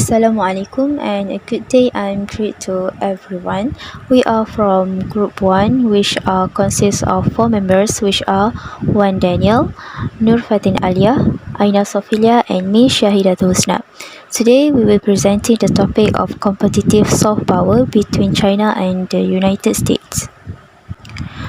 Assalamualaikum and a good day and greet to everyone. We are from Group 1, which consists of 4 members, which are Wan Daniel, Nur Fatin Aliah, Aina Sofilia, and me, 𝗖𝗵𝗶. Today we will be presenting the topic of competitive soft power between China and the United States.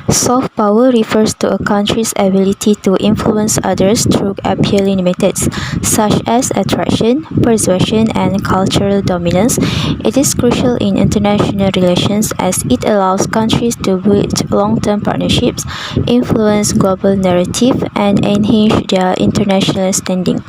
Soft power refers to a country's ability to influence others through appealing methods, such as attraction, persuasion, and cultural dominance. It is crucial in international relations as it allows countries to build long-term partnerships, influence global narrative, and enhance their international standing.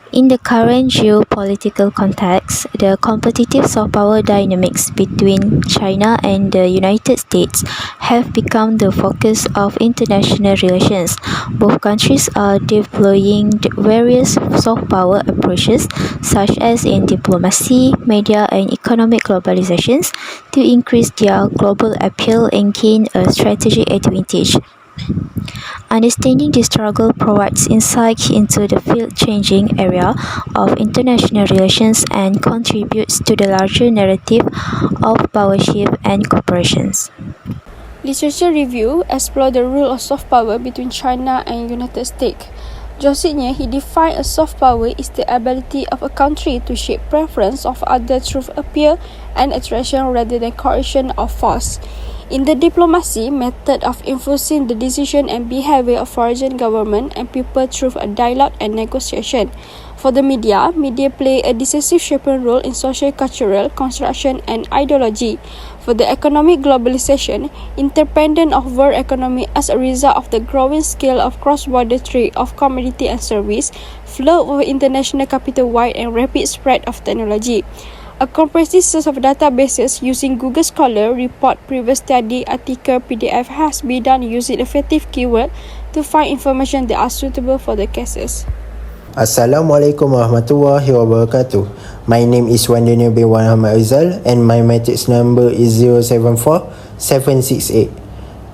In the current geopolitical context, the competitive soft power dynamics between China and the United States have become the focus of international relations. Both countries are deploying various soft power approaches, such as in diplomacy, media, and economic globalizations, to increase their global appeal and gain a strategic advantage. Understanding this struggle provides insight into the field-changing area of international relations and contributes to the larger narrative of powership and cooperation. Literature review explore the role of soft power between China and United States. Jossinger, he defined a soft power is the ability of a country to shape preference of others through appeal and attraction rather than coercion or force. In the diplomacy method of influencing the decision and behavior of foreign government and people through a dialogue and negotiation. For the media play a decisive shaping role in social, cultural construction and ideology. For the economic globalization, interdependent of world economy as a result of the growing scale of cross-border trade of commodity and service, flow of international capital wide and rapid spread of technology. A comprehensive set of databases using Google Scholar, report, previous study, article, PDF has been done using effective keywords to find information that are suitable for the cases. Assalamualaikum warahmatullahi wabarakatuh. My name is Wan Daniel bin Wan Ahmad Rizal and my matrix number is 074768.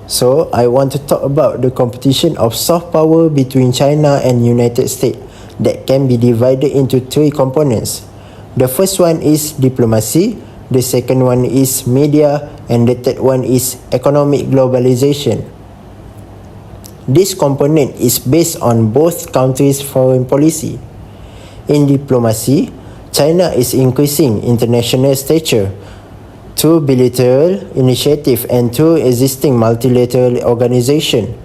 So, I want to talk about the competition of soft power between China and United States that can be divided into 3 components. The first one is diplomacy, the second one is media, and the third one is economic globalization. This component is based on both countries' foreign policy. In diplomacy, China is increasing international stature through bilateral initiative and through existing multilateral organization.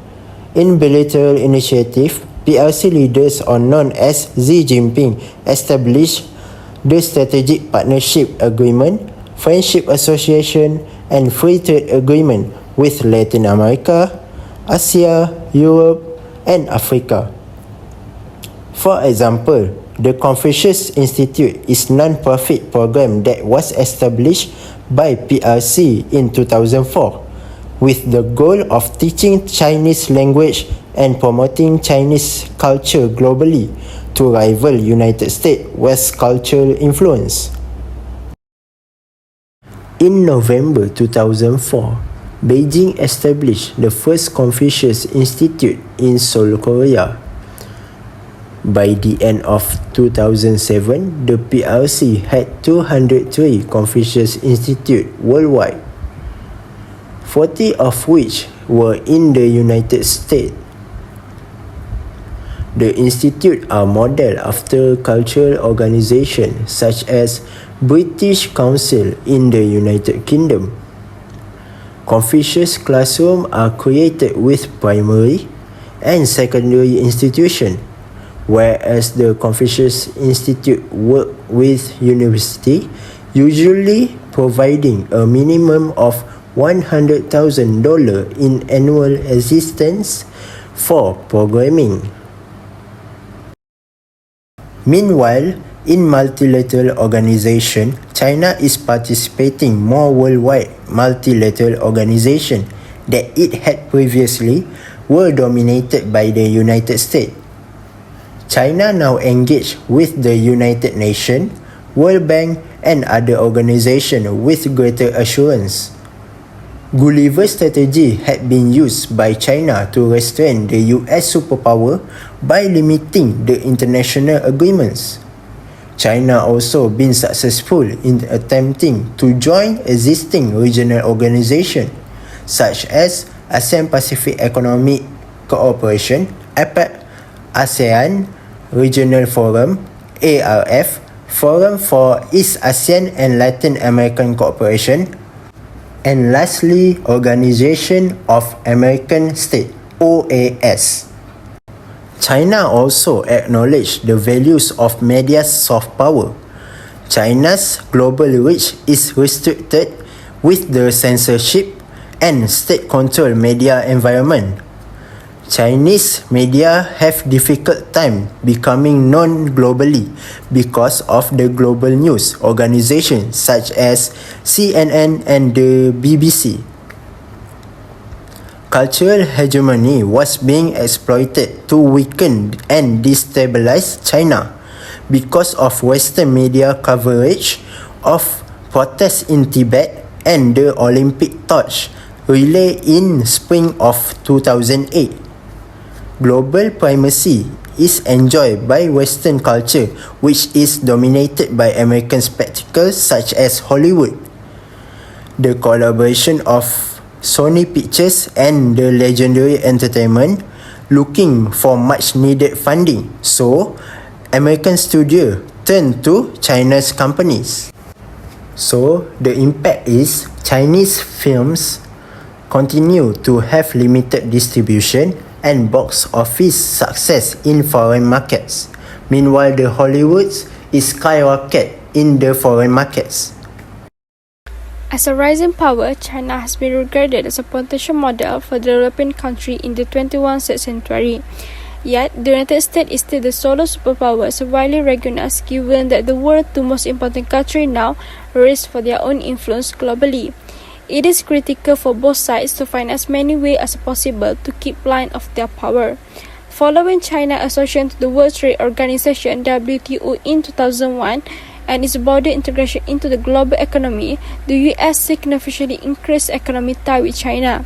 In bilateral initiative, PRC leaders are known as Xi Jinping established the Strategic Partnership Agreement, Friendship Association, and Free Trade Agreement with Latin America, Asia, Europe, and Africa. For example, the Confucius Institute is a non-profit program that was established by PRC in 2004 with the goal of teaching Chinese language and promoting Chinese culture globally to rival United States West cultural influence. In November 2004, Beijing established the first Confucius Institute in Seoul, Korea. By the end of 2007, the PRC had 203 Confucius Institutes worldwide, 40 of which were in the United States. The institute are modeled after cultural organizations such as British Council in the United Kingdom. Confucius classrooms are created with primary and secondary institutions, whereas the Confucius Institute work with university, usually providing a minimum of $100,000 in annual assistance for programming. Meanwhile, in multilateral organization, China is participating more worldwide multilateral organization that it had previously were dominated by the United States. China now engage with the United Nations, World Bank, and other organizations with greater assurance. Gulliver strategy had been used by China to restrain the US superpower by limiting the international agreements. China also been successful in attempting to join existing regional organizations such as ASEAN-Pacific Economic Cooperation, APEC, ASEAN Regional Forum, ARF, Forum for East ASEAN and Latin American Cooperation, and lastly, Organization of American States, OAS. China also acknowledged the values of media's soft power. China's global reach is restricted with the censorship and state-controlled media environment. Chinese media have difficult time becoming known globally because of the global news organizations such as CNN and the BBC. Cultural hegemony was being exploited to weaken and destabilize China because of Western media coverage of protests in Tibet and the Olympic torch relay in spring of 2008. Global primacy is enjoyed by Western culture, which is dominated by American spectacles such as Hollywood. The collaboration of Sony Pictures and the Legendary Entertainment looking for much needed funding, so American studio turned to China's companies. So the impact is Chinese films continue to have limited distribution and box office success in foreign markets. Meanwhile, the Hollywoods is skyrocket in the foreign markets. As a rising power, China has been regarded as a potential model for the European country in the 21st century. Yet, the United States is still the solo superpower widely recognized given that the world's two most important countries now race for their own influence globally. It is critical for both sides to find as many ways as possible to keep line of their power. Following China's accession to the World Trade Organization (WTO) in 2001, and its broader integration into the global economy, the US significantly increased economic ties with China.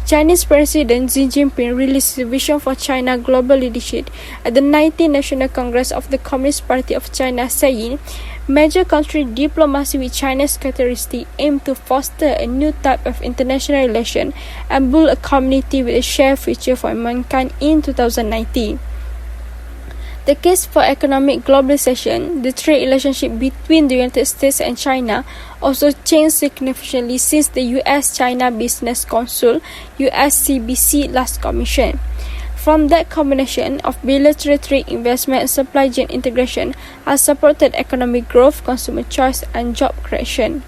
Chinese President Xi Jinping released his vision for China global leadership at the 19th National Congress of the Communist Party of China, saying, "Major country diplomacy with China's characteristics aim to foster a new type of international relation and build a community with a shared future for mankind in 2019. The case for economic globalization, the trade relationship between the United States and China, also changed significantly since the U.S.-China Business Council (USCBC) last commission. From that combination of bilateral trade, investment, and supply chain integration has supported economic growth, consumer choice, and job creation.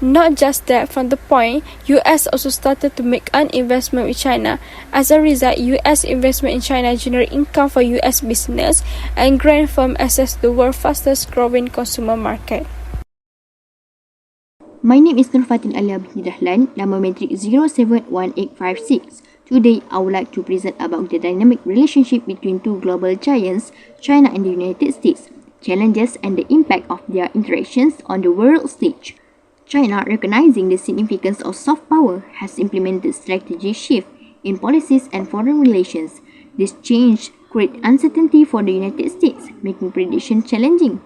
Not just that, from the point, US also started to make an investment with China. As a result, US investment in China generate income for US business and grant firm access to the world's fastest growing consumer market. My name is 𝗀𝗏𝗡𝗏 Aliah binti Dahlan, number matric 071856. Today, I would like to present about the dynamic relationship between two global giants, China and the United States, challenges and the impact of their interactions on the world stage. China, recognizing the significance of soft power, has implemented strategic shift in policies and foreign relations. This change creates uncertainty for the United States, making prediction challenging.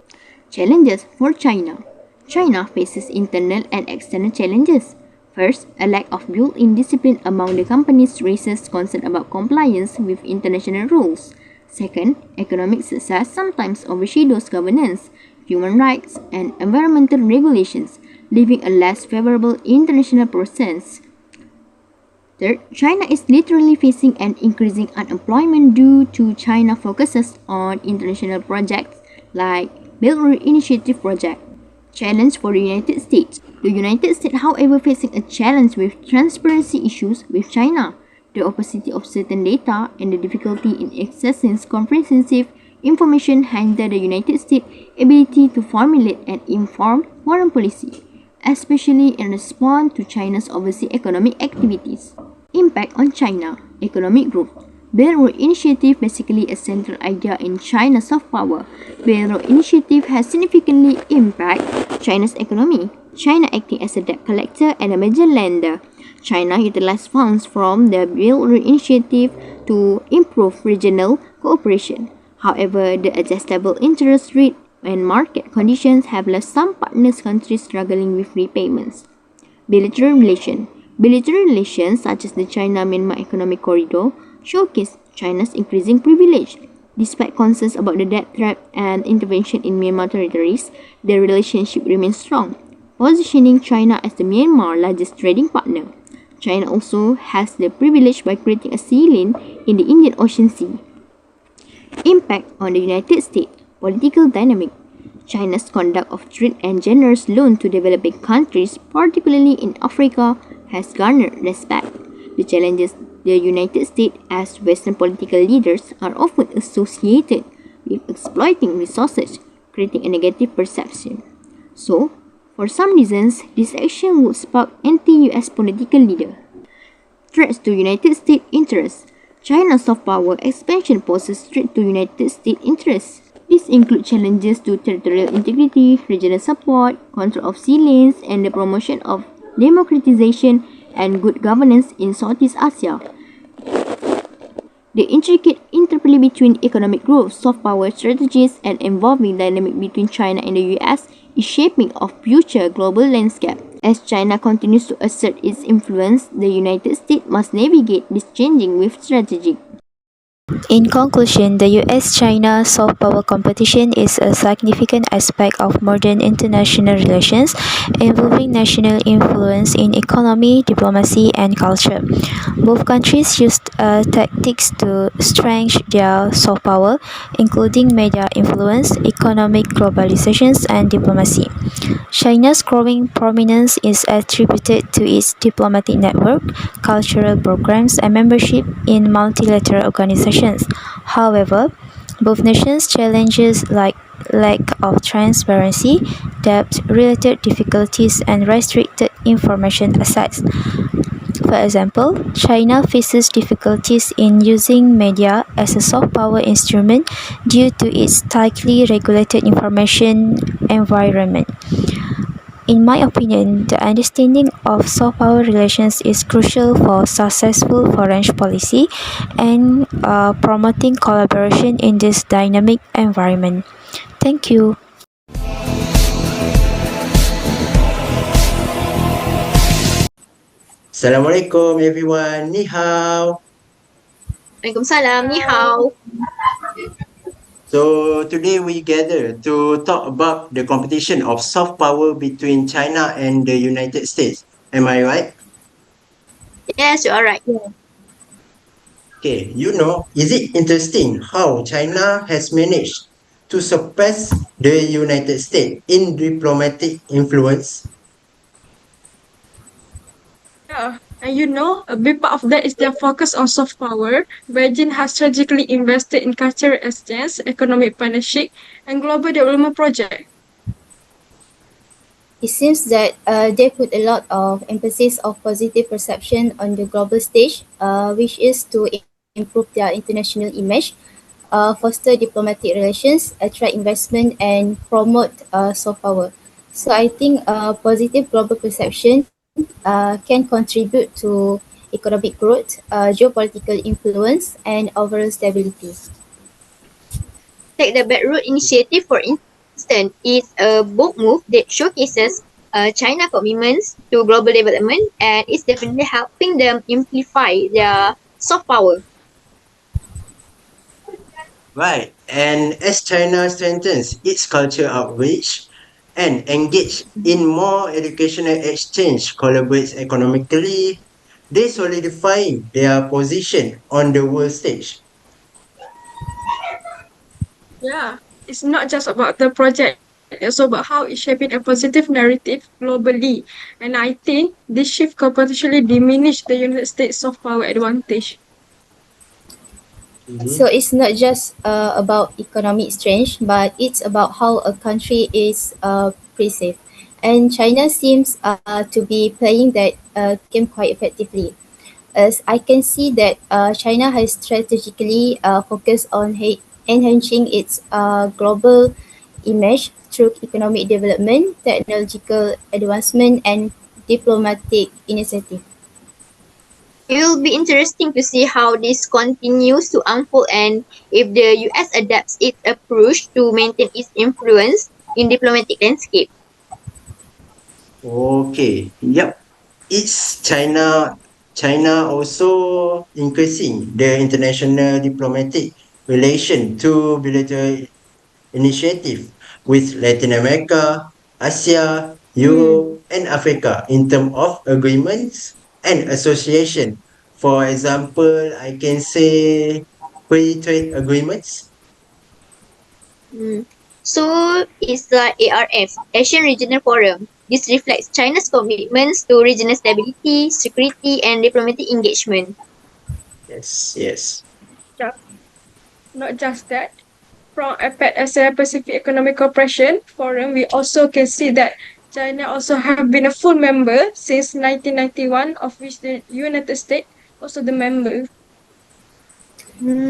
Challenges for China. China faces internal and external challenges. First, a lack of built-in discipline among the companies raises concern about compliance with international rules. Second, economic success sometimes overshadows governance, human rights, and environmental regulations, leaving a less favorable international process. Third, China is literally facing an increasing unemployment due to China focuses on international projects like Belt and Road Initiative project. Challenge for the United States. The United States, however, facing a challenge with transparency issues with China, the opacity of certain data, and the difficulty in accessing comprehensive information hinder the United States' ability to formulate an informed foreign policy, especially in response to China's overseas economic activities. Impact on China. Economic growth. Belt and Road Initiative, basically a central idea in China's soft power. Belt and Road Initiative has significantly impacted China's economy. China acting as a debt collector and a major lender. China utilized funds from the Belt and Road Initiative to improve regional cooperation. However, the adjustable interest rate and market conditions have left some partners countries struggling with repayments. Bilateral relations such as the China-Myanmar Economic Corridor showcase China's increasing privilege. Despite concerns about the debt trap and intervention in Myanmar territories, the relationship remains strong, positioning China as the Myanmar's largest trading partner. China also has the privilege by creating a sea lane in the Indian Ocean Sea. Impact on the United States. Political dynamic. China's conduct of trade and generous loan to developing countries, particularly in Africa, has garnered respect. The challenges the United States as Western political leaders are often associated with exploiting resources, creating a negative perception. So, for some reasons, this action would spark anti-US political leaders. Threats to United States interests. China's soft power expansion poses threat to United States interests. These include challenges to territorial integrity, regional support, control of sea lanes, and the promotion of democratization and good governance in Southeast Asia. The intricate interplay between economic growth, soft power strategies, and evolving dynamic between China and the US is shaping a future global landscape. As China continues to assert its influence, the United States must navigate this changing with strategy. In conclusion, the US-China soft power competition is a significant aspect of modern international relations, involving national influence in economy, diplomacy, and culture. Both countries used tactics to strengthen their soft power, including media influence, economic globalizations, and diplomacy. China's growing prominence is attributed to its diplomatic network, cultural programs, and membership in multilateral organizations. However, both nations' challenges like lack of transparency, debt-related difficulties, and restricted information access. For example, China faces difficulties in using media as a soft power instrument due to its tightly regulated information environment. In my opinion, the understanding of soft power relations is crucial for successful foreign policy and promoting collaboration in this dynamic environment. Thank you. Assalamualaikum everyone. Ni hao. Waalaikumsalam, ni hao. So today we gather to talk about the competition of soft power between China and the United States. Am I right? Yes, you are right. Okay, is it interesting how China has managed to surpass the United States in diplomatic influence? Yeah, and a big part of that is their focus on soft power. Beijing has strategically invested in cultural exchange, economic partnership, and global development projects. It seems that they put a lot of emphasis of positive perception on the global stage, which is to improve their international image, foster diplomatic relations, attract investment, and promote soft power. So I think positive global perception can contribute to economic growth, geopolitical influence, and overall stability. Take the Belt Road Initiative, for instance, is a bold move that showcases China's commitments to global development and is definitely helping them amplify their soft power. Right, and as China strengthens its culture outreach and engage in more educational exchange, collaborates economically, they solidify their position on the world stage. Yeah, it's not just about the project, it's also about how it's shaping a positive narrative globally. And I think this shift could potentially diminish the United States soft power advantage. So it's not just about economic strength, but it's about how a country is perceived. And China seems to be playing that game quite effectively. As I can see that China has strategically focused on enhancing its global image through economic development, technological advancement, and diplomatic initiative. It will be interesting to see how this continues to unfold and if the US adapts its approach to maintain its influence in diplomatic landscape. Okay, yep. It's China also increasing the international diplomatic relation to bilateral initiative with Latin America, Asia, Hmm. Europe, and Africa in terms of agreements and association. For example, I can say free trade agreements. Hmm. So it's like ARF, Asian Regional Forum. This reflects China's commitments to regional stability, security, and diplomatic engagement. Yes, yes. Just, not just that, from APEC as a Pacific Economic Cooperation Forum, we also can see that China also have been a full member since 1991, of which the United States also the member.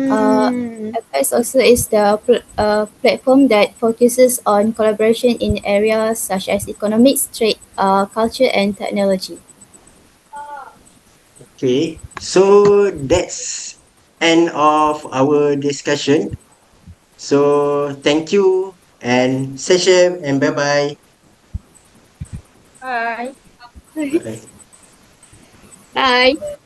Uh, Hmm. FS also is the platform that focuses on collaboration in areas such as economics, trade, culture, and technology. Okay, so that's end of our discussion. So thank you and session and bye bye. Bye. Bye. Bye.